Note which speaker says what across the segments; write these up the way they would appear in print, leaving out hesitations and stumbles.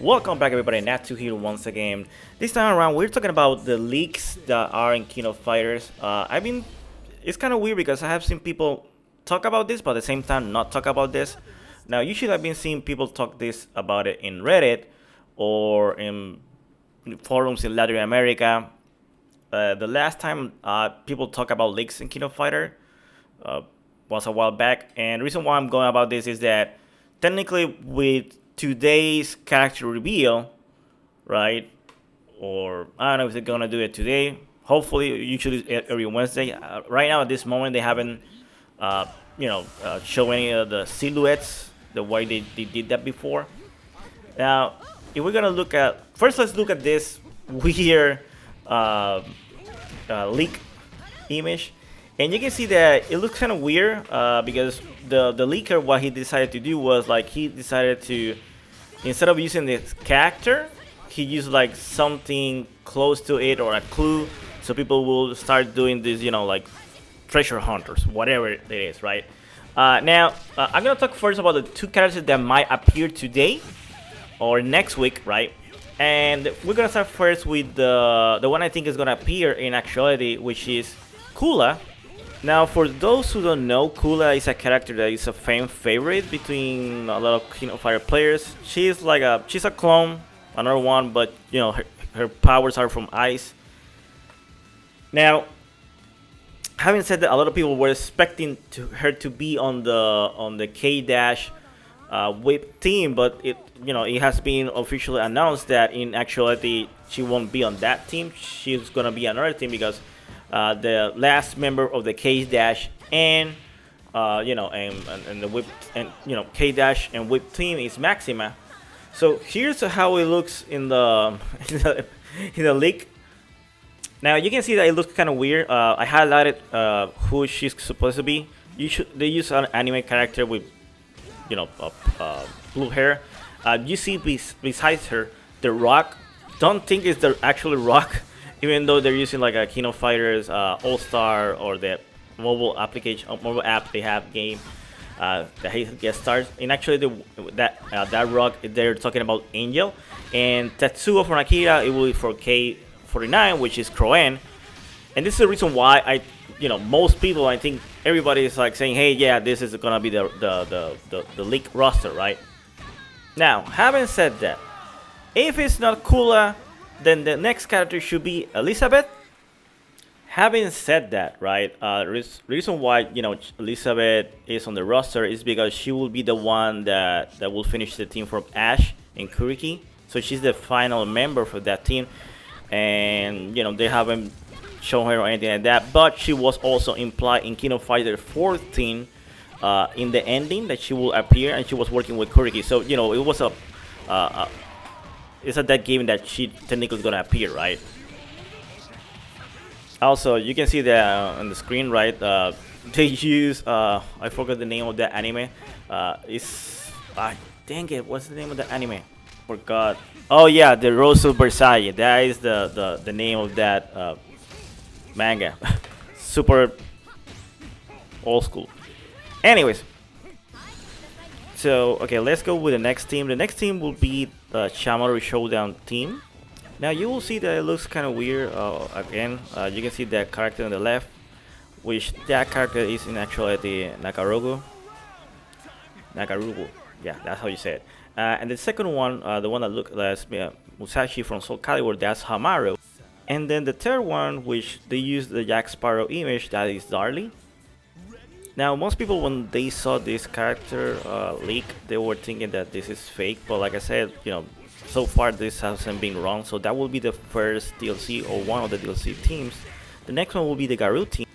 Speaker 1: Welcome back everybody, Natu here once again. This time around we're talking about the leaks that are in King of Fighters. It's kind of weird because I have seen people talk about this but at the same time not talk about this. Now usually I've been seeing people talk this about it in Reddit or in forums in Latin America. The last time people talk about leaks in King of Fighter uh, was a while back, and the reason why I'm going about this is that technically with today's character reveal, right? Or I don't know if they're gonna do it today. Hopefully, usually every Wednesday. Right now, at this moment, they haven't, show any of the silhouettes the way they did that before. Now, if we're gonna look at first, let's look at this weird uh, leak image, and you can see that it looks kind of weird because the leaker, what he decided to do was like he decided to, instead of using this character, he used like something close to it or a clue, so people will start doing this, like treasure hunters, whatever it is, right? I'm gonna talk first about the two characters that might appear today or next week, right? And we're gonna start first with the one I think is gonna appear in actuality, which is Kula. Now, for those who don't know, Kula is a character that is a fan favorite between a lot of King of Fire players. She's a clone, another one, but her powers are from ice. Now, having said that, a lot of people were expecting her to be on the K Dash whip team, but it has been officially announced that in actuality she won't be on that team. She's gonna be another team because the last member of the K Dash and and the whip and K Dash and whip team is Maxima. So here's how it looks in the in the leak. Now you can see that it looks kind of weird. I highlighted who she's supposed to be. They use an anime character with blue hair. You see besides her the Rock. Don't think it's the actual Rock, even though they're using like a King of Fighters All Star or the mobile application, mobile app they have game that he gets stars. And actually, that Rock they're talking about Angel and Tetsuo from Akira. It will be for K49, which is Croen. And this is the reason why most people, I think everybody is like saying, hey, yeah, this is gonna be the leak roster, right? Now, having said that, if it's not Kula, then the next character should be Elizabeth. Having said that, right, the reason why Elizabeth is on the roster is because she will be the one that will finish the team from Ash and Kuriki. So she's the final member for that team, and they haven't shown her or anything like that. But she was also implied in King of Fighter 14 in the ending that she will appear, and she was working with Kuriki. So it was it's at that game that she technically is gonna appear, right? Also, you can see that on the screen, right? They use I forgot the name of that anime. It's dang it, what's the name of the anime? Forgot. Oh yeah, the Rose of Versailles. That is the name of that manga. Super old school. Anyways, so okay, let's go with the next team. The next team will be the Shamaru Showdown team. Now you will see that it looks kind of weird. Again, you can see that character on the left, which that character is in actuality Nakarugu. Yeah, that's how you say it. And the second one, the one that looks like Musashi from Soul Calibur, that's Hamaru. And then the third one, which they use the Jack Sparrow image, that is Darlie. Now, most people, when they saw this character leak, they were thinking that this is fake. But like I said, so far this hasn't been wrong. So that will be the first DLC or one of the DLC teams. The next one will be the Garu team.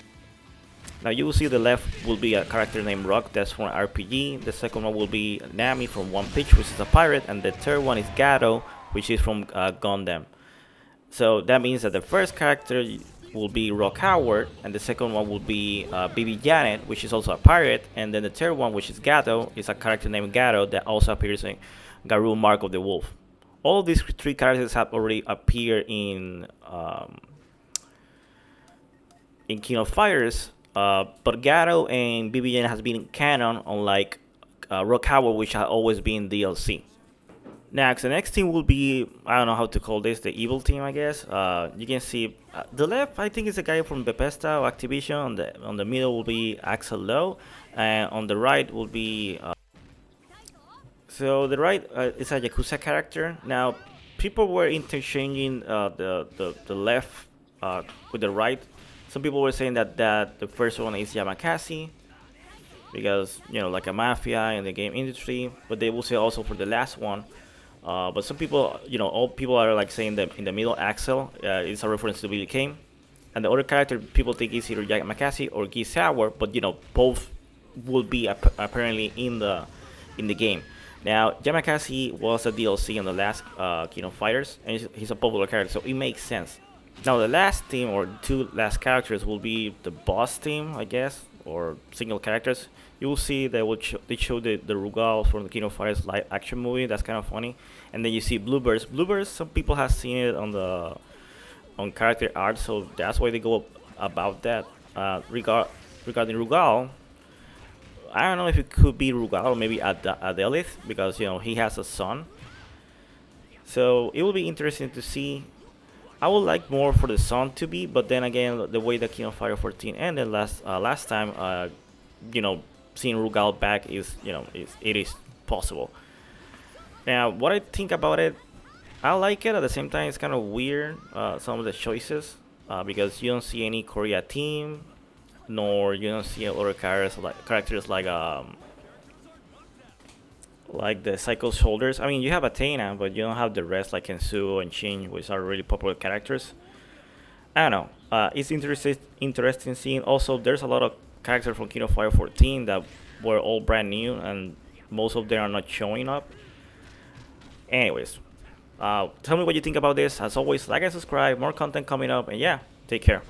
Speaker 1: Now you will see the left will be a character named Rock, that's from RPG. The second one will be Nami from One Piece, which is a pirate. And the third one is Gato, which is from Gundam. So that means that the first character will be Rock Howard, and the second one will be Bibi Janet, which is also a pirate, and then the third one, which is Gato, is a character named Gato that also appears in Garou Mark of the Wolf. All of these three characters have already appeared in King of Fighters, but Gato and Bibi Janet has been canon, unlike Rock Howard, which has always been DLC. Next, the next team will be, I don't know how to call this, the evil team, I guess. You can see the left, I think, is a guy from Bethesda or Activision. On the middle will be Axel Lowe, and on the right will be. So the right is a Yakuza character. Now, people were interchanging the left with the right. Some people were saying that the first one is Yamakasi because like a mafia in the game industry, but they will say also for the last one. But some people, all people are like saying that in the middle, Axel is a reference to Billy Kane, and the other character people think is either Yamakasi or Guy Sauer, but both will be apparently in the game. Now, Yamakasi was a DLC on the last Kino Fighters, and he's a popular character, so it makes sense. Now, the last team, or two last characters, will be the boss team, I guess, or single characters. You will see they show the Rugal from the Kino Fighters live action movie. That's kind of funny. And then you see Bluebirds. Bluebirds, some people have seen it on character art, so that's why they go about that. Regarding Rugal, I don't know if it could be Rugal or maybe Adelith because he has a son. So it will be interesting to see. I would like more for the son to be, but then again, the way the King of Fire 14 ended last time, seeing Rugal back it is possible. Now, what I think about it, I like it. At the same time, it's kind of weird some of the choices because you don't see any Korea team, nor you don't see other characters like the Psycho Shoulders. I mean, you have Athena, but you don't have the rest like Kensuo and Shin, which are really popular characters. I don't know. It's interesting seeing. Also, there's a lot of characters from King of Fire 14 that were all brand new, and most of them are not showing up. Anyways, tell me what you think about this. As always, like and subscribe. More content coming up, and yeah, take care.